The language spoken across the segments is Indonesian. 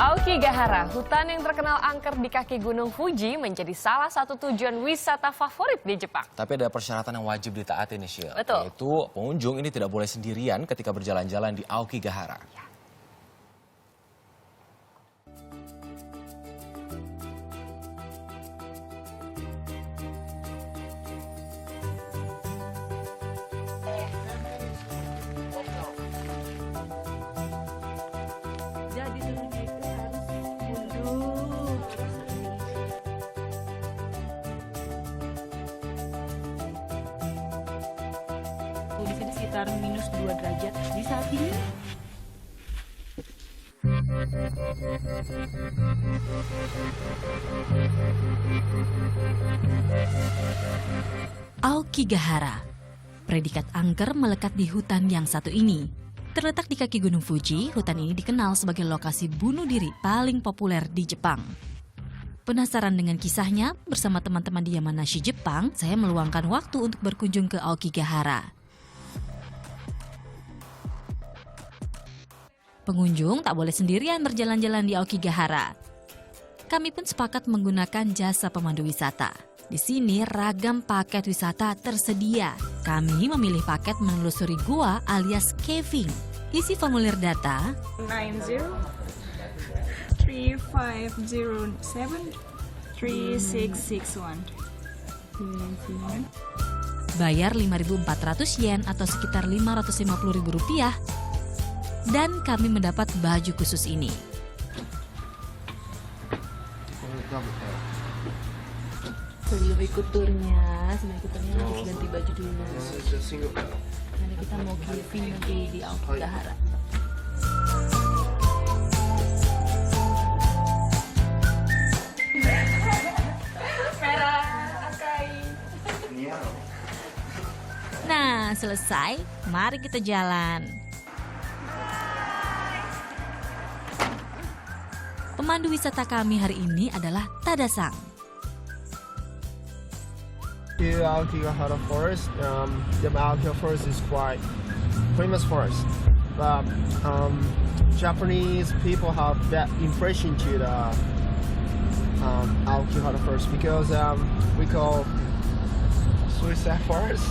Aokigahara, hutan yang terkenal angker di kaki Gunung Fuji, menjadi salah satu tujuan wisata favorit di Jepang. Tapi ada persyaratan yang wajib ditaati nih, Syil. Betul. Yaitu pengunjung ini tidak boleh sendirian ketika berjalan-jalan di Aokigahara. Jadi turunnya itu harus mundur. Di sini sekitar minus 2 derajat di saat ini. Aokigahara, predikat angker melekat di hutan yang satu ini. Terletak di kaki Gunung Fuji, hutan ini dikenal sebagai lokasi bunuh diri paling populer di Jepang. Penasaran dengan kisahnya? Bersama teman-teman di Yamanashi, Jepang, saya meluangkan waktu untuk berkunjung ke Aokigahara. Pengunjung tak boleh sendirian berjalan-jalan di Aokigahara. Kami pun sepakat menggunakan jasa pemandu wisata. Di sini ragam paket wisata tersedia. Kami memilih paket menelusuri gua alias caving. Isi formulir data 90 3507 3661. bayar 5.400 yen atau sekitar Rp550.000, dan kami mendapat baju khusus ini. Sebelum ikut turnya harus ganti baju dulu. Karena kita mau camping nanti di Aokigahara. Nah, selesai. Mari kita jalan. Pemandu wisata kami hari ini adalah Tadasang. The Aokigahara Forest, the Aokigahara Forest is quite famous forest, but Japanese people have that impression to the Aokigahara Forest because we call Suicide Forest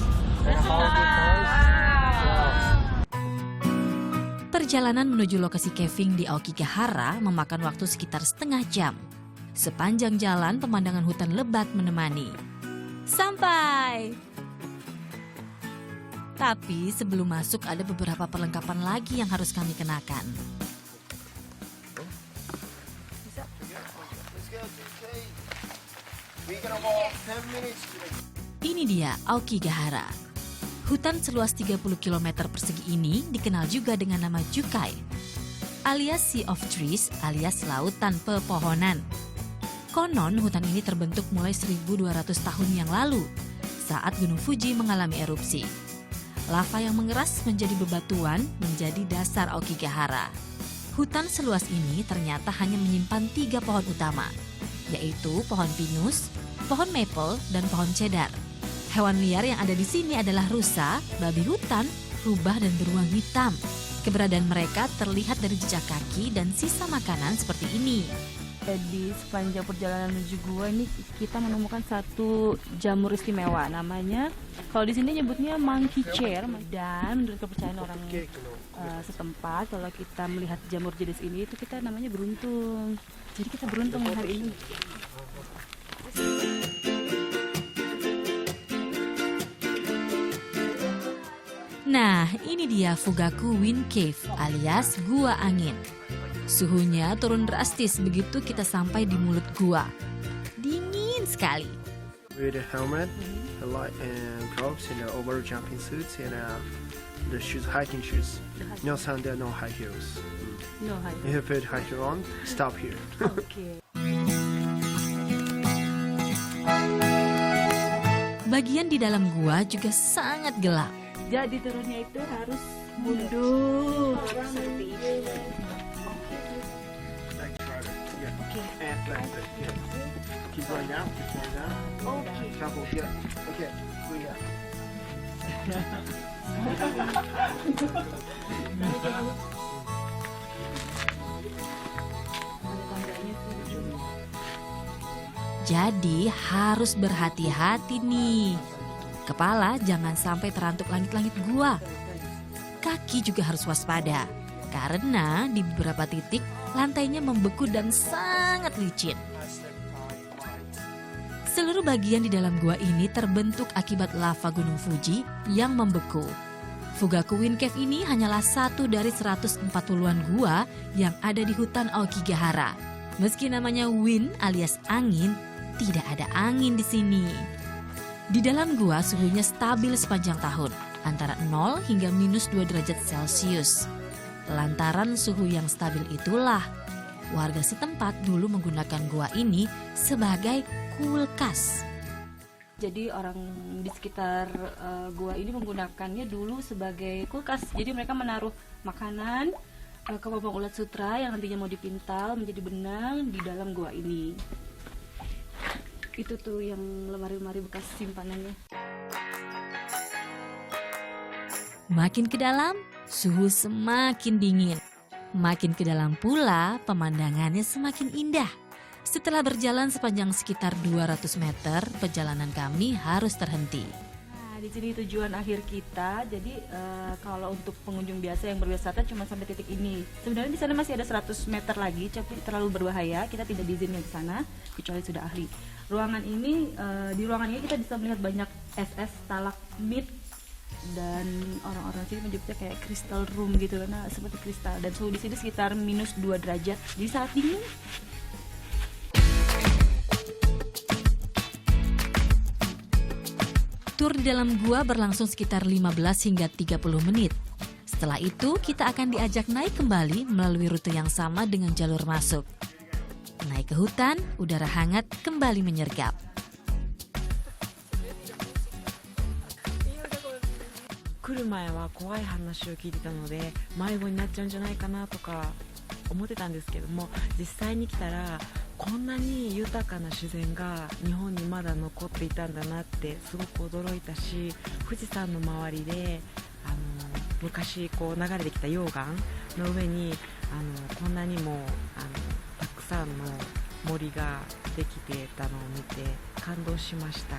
and Haunted Forest. Perjalanan menuju lokasi caving di Aokigahara memakan waktu sekitar setengah jam. Sepanjang jalan pemandangan hutan lebat menemani. Sampai! Tapi sebelum masuk ada beberapa perlengkapan lagi yang harus kami kenakan. Ini dia Aokigahara. Hutan seluas 30 km persegi ini dikenal juga dengan nama Jukai, alias Sea of Trees alias lautan pepohonan. Konon hutan ini terbentuk mulai 1200 tahun yang lalu saat Gunung Fuji mengalami erupsi. Lava yang mengeras menjadi bebatuan menjadi dasar Aokigahara. Hutan seluas ini ternyata hanya menyimpan 3 pohon utama, yaitu pohon pinus, pohon maple, dan pohon cedar. Hewan liar yang ada di sini adalah rusa, babi hutan, rubah, dan beruang hitam. Keberadaan mereka terlihat dari jejak kaki dan sisa makanan seperti ini. Di sepanjang perjalanan menuju gua ini kita menemukan satu jamur istimewa, namanya kalau di sini nyebutnya monkey chair, dan menurut kepercayaan orang setempat kalau kita melihat jamur jenis ini itu kita namanya beruntung. Jadi kita beruntung hari ini. Nah, ini dia Fugaku Wind Cave alias Gua Angin. Suhunya turun drastis begitu kita sampai di mulut gua. Dingin sekali. With a helmet, a light and gloves and over jumping suits and the shoes, hiking shoes. No sandal, no high heels. No, hi. If you put high heel on, stop here. Oke. Bagian di dalam gua juga sangat gelap. Jadi turunnya itu harus mundur seperti ini. And back there, yeah. Keep going down, keep going down. Oke. Couple, yeah. Okay, go yeah. Jadi harus berhati-hati nih. Kepala jangan sampai terantuk langit-langit gua. Kaki juga harus waspada, karena di beberapa titik lantainya membeku dan sangat licin. Seluruh bagian di dalam gua ini terbentuk akibat lava Gunung Fuji yang membeku. Fugaku Wind Cave ini hanyalah satu dari 140-an gua yang ada di hutan Aokigahara. Meski namanya wind alias angin, tidak ada angin di sini. Di dalam gua suhunya stabil sepanjang tahun, antara 0 hingga minus 2 derajat Celcius. Lantaran suhu yang stabil itulah, warga setempat dulu menggunakan gua ini sebagai kulkas. Jadi orang di sekitar gua ini menggunakannya dulu sebagai kulkas. Jadi mereka menaruh makanan, kepompong ulat sutra yang nantinya mau dipintal menjadi benang di dalam gua ini. Itu tuh yang lemari-lemari bekas simpanannya. Makin ke dalam, suhu semakin dingin. Makin ke dalam pula, pemandangannya semakin indah. Setelah berjalan sepanjang sekitar 200 meter, perjalanan kami harus terhenti. Nah, di sini tujuan akhir kita. Jadi kalau untuk pengunjung biasa yang berwisata cuma sampai titik ini. Sebenarnya di sana masih ada 100 meter lagi, tapi terlalu berbahaya. Kita tidak diizinkan ke sana kecuali sudah ahli. Ruangan ini, di ruangan ini kita bisa melihat banyak SS, stalagmit, dan orang-orang sini menyebutnya kayak crystal room gitu, karena seperti kristal. Dan suhu di sini sekitar minus 2 derajat, jadi sangat dingin. Tur di dalam gua berlangsung sekitar 15 hingga 30 menit. Setelah itu, kita akan diajak naik kembali melalui rute yang sama dengan jalur masuk. Naik ke hutan, udara hangat kembali menyergap. Kuru mae wa kowai hanashiを聞いてたので迷子になっちゃうんじゃないかなとか思ってたんですけども、実際に来たらこんなに豊かな自然が日本にまだ残っていたんだなってすごく驚いたし、富士山の周りで昔こう流れてきた溶岩の上にこんなにもたくさんの森ができてたのを見て感動しました。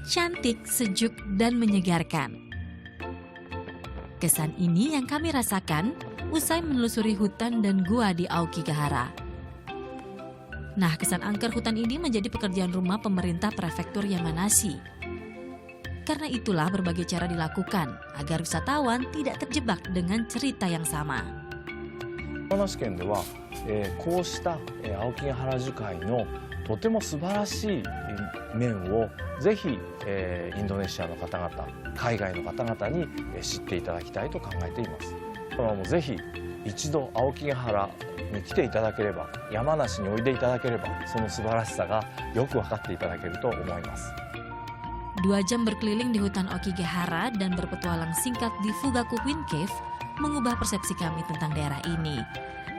Cantik, sejuk, dan menyegarkan. Kesan ini yang kami rasakan usai menelusuri hutan dan gua di Aokigahara. Nah, kesan angker hutan ini menjadi pekerjaan rumah pemerintah prefektur Yamanashi. Karena itulah berbagai cara dilakukan agar wisatawan tidak terjebak dengan cerita yang sama. 山梨県では、こうした、青木ヶ原樹海のとても素晴らしい面をぜひ、インドネシアの方々、海外の方々に知っていただきたいと考えています。もうぜひ一度青木ヶ原に来ていただければ、山梨においでいただければ、その素晴らしさがよく分かっていただけると思います。2 jam berkeliling di hutan Aokigahara dan berpetualang singkat di Fugaku Wind Cave mengubah persepsi kami tentang daerah ini.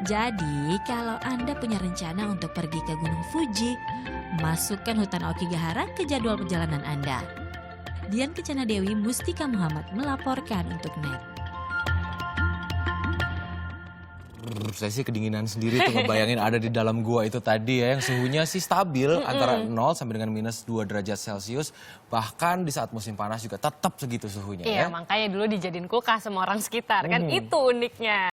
Jadi, kalau Anda punya rencana untuk pergi ke Gunung Fuji, masukkan hutan Aokigahara ke jadwal perjalanan Anda. Dian Kencana Dewi, Mustika Muhammad melaporkan untuk NET. Saya sih kedinginan sendiri tuh ngebayangin ada di dalam gua itu tadi ya, yang suhunya sih stabil antara 0 sampai dengan minus 2 derajat Celcius. Bahkan di saat musim panas juga tetap segitu suhunya. Iya, Ya. makanya dulu dijadiin kulkas sama orang sekitar, kan itu uniknya.